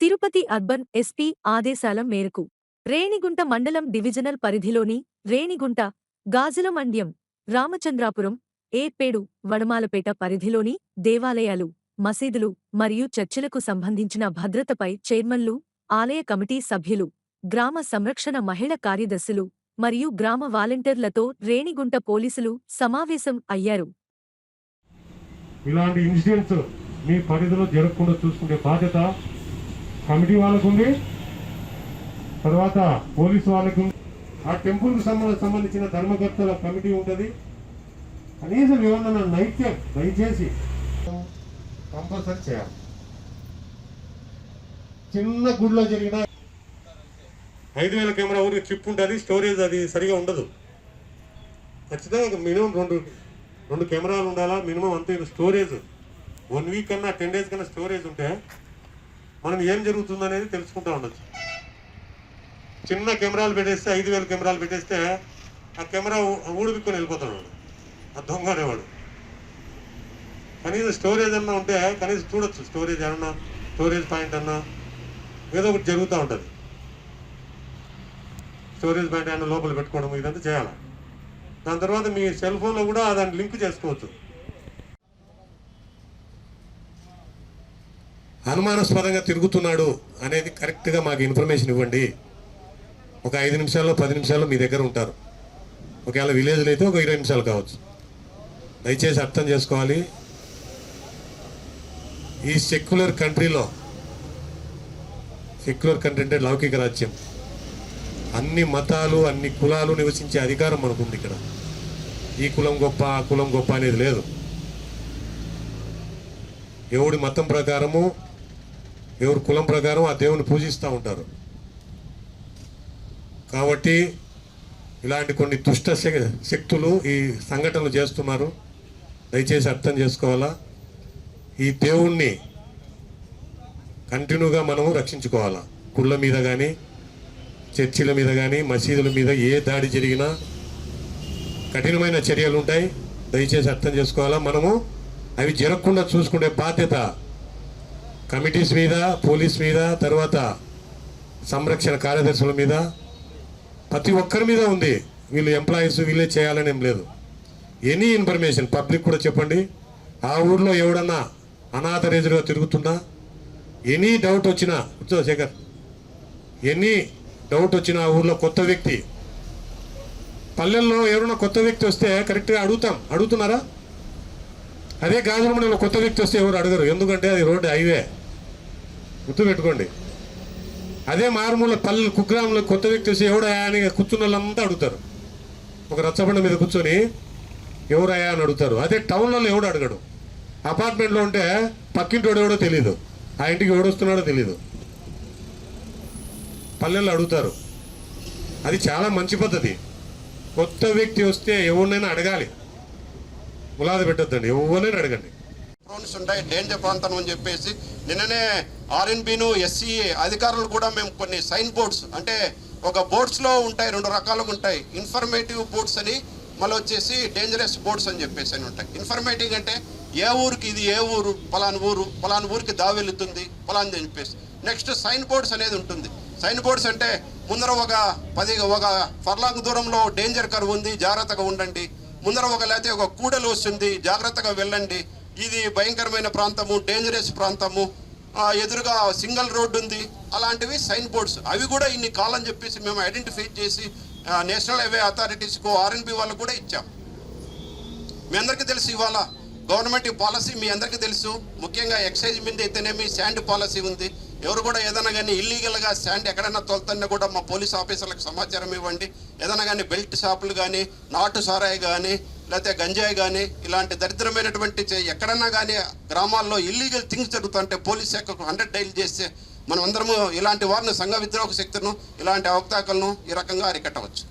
Tirupati urban SP ఆదేశాల మేరకు రేణిగుంట మండలం డివిజనల్ పరిధిలోని రేణిగుంట, గాజులమండ్యం, రామచంద్రాపురం, ఏర్పేడు, వడమాలపేట పరిధిలోని దేవాలయాలు, మసీదులు మరియు చర్చిలకు సంబంధించిన భద్రతపై చైర్మన్లు, ఆలయ కమిటీ సభ్యులు, గ్రామ సంరక్షణ మహిళ కార్యదర్శులు మరియు గ్రామ వాలంటీర్లతో రేణిగుంట పోలీసులు సమావేశం అయ్యారు. ఇలాంటి ఇన్సిడెంట్స్ మీ పరిధిలో జరగకుండా చూసుకునే బాధ్యత కమిటీ వాళ్ళకు ఉంది, తర్వాత పోలీసు వాళ్ళకు ఉంది. ఆ టెంపుల్కి సంబంధించిన ధర్మకర్తల కమిటీ ఉంటుంది. కనీసం ఏమన్నా నైత్యం దయచేసి కంపల్సరీ చేయాలి. చిన్న గుడిలో జరిగిన 5,000 కెమెరా ఊరికి చిప్ ఉంటుంది, స్టోరేజ్ అది సరిగా ఉండదు. ఖచ్చితంగా మినిమం రెండు కెమెరాలు ఉండాలా మినిమం. అంతే స్టోరేజ్ 1 వీక్ కన్నా 10 days కన్నా స్టోరేజ్ ఉంటే మనం ఏం జరుగుతుందో అనేది తెలుసుకుంటూ ఉండొచ్చు. చిన్న కెమెరాలు పెట్టేస్తే 5,000 కెమెరాలు పెట్టేస్తే ఆ కెమెరా ఊడిపిక్కొని వెళ్ళిపోతాడు వాడు, ఆ దొంగ అనేవాడు. కనీసం స్టోరేజ్ అన్నా ఉంటే కనీసం చూడొచ్చు. స్టోరేజ్ అన్నా, స్టోరేజ్ పాయింట్ అన్నా ఏదో ఒకటి జరుగుతూ ఉంటుంది. స్టోరేజ్ పాయింట్ అన్న లోపల పెట్టుకోవడం ఇదంతా చేయాలి. దాని తర్వాత మీ సెల్ ఫోన్లో కూడా దాన్ని లింక్ చేసుకోవచ్చు. అనుమానాస్పదంగా తిరుగుతున్నాడు అనేది కరెక్ట్గా మాకు ఇన్ఫర్మేషన్ ఇవ్వండి. ఒక 5 నిమిషాల్లో 10 నిమిషాల్లో మీ దగ్గర ఉంటారు. ఒకవేళ విలేజ్లో అయితే ఒక 20 నిమిషాలు కావచ్చు. దయచేసి అర్థం చేసుకోవాలి. ఈ సెక్యులర్ కంట్రీలో, సెక్యులర్ కంట్రీ అంటే లౌకిక రాజ్యం, అన్ని మతాలు అన్ని కులాలు నివసించే అధికారం మనకుంది. ఇక్కడ ఈ కులం గొప్ప ఆ కులం గొప్ప అనేది లేదు. ఎవడి మతం ప్రకారము ఎవరి కులం ప్రకారం ఆ దేవుని పూజిస్తూ ఉంటారు. కాబట్టి ఇలాంటి కొన్ని దుష్ట శక్తులు ఈ సంఘటనలు చేస్తున్నారు. దయచేసి అర్థం చేసుకోవాలా. ఈ దేవుణ్ణి కంటిన్యూగా మనము రక్షించుకోవాలా. గుళ్ళ మీద కానీ, చర్చిల మీద కానీ, మసీదుల మీద ఏ దాడి జరిగినా కఠినమైన చర్యలు ఉంటాయి. దయచేసి అర్థం చేసుకోవాలా. మనము అవి జరగకుండా చూసుకునే బాధ్యత కమిటీస్ మీద, పోలీస్ మీద, తర్వాత సంరక్షణ కార్యదర్శుల మీద, ప్రతి ఒక్కరి మీద ఉంది. వీళ్ళు ఎంప్లాయీస్ వీళ్ళే చేయాలని ఏం లేదు. ఎనీ ఇన్ఫర్మేషన్ పబ్లిక్ కూడా చెప్పండి. ఆ ఊర్లో ఎవడన్నా అనాథరైజ్డ్గా తిరుగుతున్నా, ఎనీ డౌట్ వచ్చినా, శేఖర్, ఎనీ డౌట్ వచ్చినా ఆ ఊర్లో కొత్త వ్యక్తి, పల్లెల్లో ఎవరైనా కొత్త వ్యక్తి వస్తే కరెక్ట్గా అడుగుతున్నారా? అదే గాజులమండలో కొత్త వ్యక్తి వస్తే ఎవరు అడగరు. ఎందుకంటే అది రోడ్డు, హైవే. గుర్తుపెట్టుకోండి. అదే మారుమూల పల్లెలు కుగ్రామంలో కొత్త వ్యక్తి వస్తే ఎవడయా అని కూర్చున్న వాళ్ళంతా అడుగుతారు. ఒక రచ్చబండ మీద కూర్చొని ఎవరయ్యా అని అడుగుతారు. అదే టౌన్లలో ఎవడు అడగడు. అపార్ట్మెంట్లో ఉంటే పక్కింటోడు ఎవడో తెలియదు, ఆ ఇంటికి ఎవడొస్తున్నాడో తెలియదు. పల్లెల్లో అడుగుతారు. అది చాలా మంచి పద్ధతి. కొత్త వ్యక్తి వస్తే ఎవరినైనా అడగాలి, ములాద పెట్టద్దండి, ఎవరినైనా అడగండి. ప్రోన్స్ ఉంటాయి, డేంజర్ ప్రాంతం అని చెప్పేసి నిన్ననే ఆర్ఎన్బిను ఎస్సీ అధికారులు కూడా మేము కొన్ని సైన్ బోర్డ్స్, అంటే ఒక బోర్డ్స్లో ఉంటాయి, 2 రకాలుగా ఉంటాయి. ఇన్ఫర్మేటివ్ బోర్డ్స్ అని, మళ్ళీ వచ్చేసి డేంజరస్ బోర్డ్స్ అని చెప్పేసి అని ఉంటాయి. ఇన్ఫర్మేటివ్ అంటే ఏ ఊరికి ఇది ఏ ఊరు, పలానా ఊరికి దావి వెళుతుంది పలాని అని చెప్పేసి. నెక్స్ట్ సైన్ బోర్డ్స్ అనేది ఉంటుంది. సైన్ బోర్డ్స్ అంటే ముందర ఒక ఫర్లాంగ్ దూరంలో డేంజర్ కర్వ్ ఉంది, జాగ్రత్తగా ఉండండి. ముందర లేకపోతే ఒక కూడలు వస్తుంది, జాగ్రత్తగా వెళ్ళండి, ఇది భయంకరమైన ప్రాంతము, డేంజరస్ ప్రాంతము, ఎదురుగా సింగిల్ రోడ్డు ఉంది, అలాంటివి సైన్ బోర్డ్స్. అవి కూడా ఇన్ని కాలని చెప్పేసి మేము ఐడెంటిఫై చేసి నేషనల్ హైవే అథారిటీస్కు, ఆర్ఎన్బి వాళ్ళకు కూడా ఇచ్చాం. మీ అందరికీ తెలుసు ఇవాళ గవర్నమెంట్ పాలసీ మీ అందరికీ తెలుసు. ముఖ్యంగా ఎక్సైజ్ మీద అయితేనేమి శాండ్ పాలసీ ఉంది. ఎవరు కూడా ఏదైనా కానీ ఇల్లీగల్గా శాండ్ ఎక్కడైనా తోలుతున్నా కూడా మా పోలీస్ ఆఫీసర్లకు సమాచారం ఇవ్వండి. ఏదైనా కానీ బెల్ట్ షాపులు కానీ, నాటు సారాయి కానీ, లేకపోతే గంజాయి కానీ, ఇలాంటి దరిద్రమైనటువంటి ఎక్కడన్నా కానీ గ్రామాల్లో ఇల్లీగల్ థింగ్స్ జరుగుతుంటే పోలీస్ శాఖకు 100 డైల్ చేస్తే మనం అందరము ఇలాంటి వారిని, సంఘ విద్రోహ శక్తులను, ఇలాంటి అవకతవకలను ఈ రకంగా అరికట్టవచ్చు.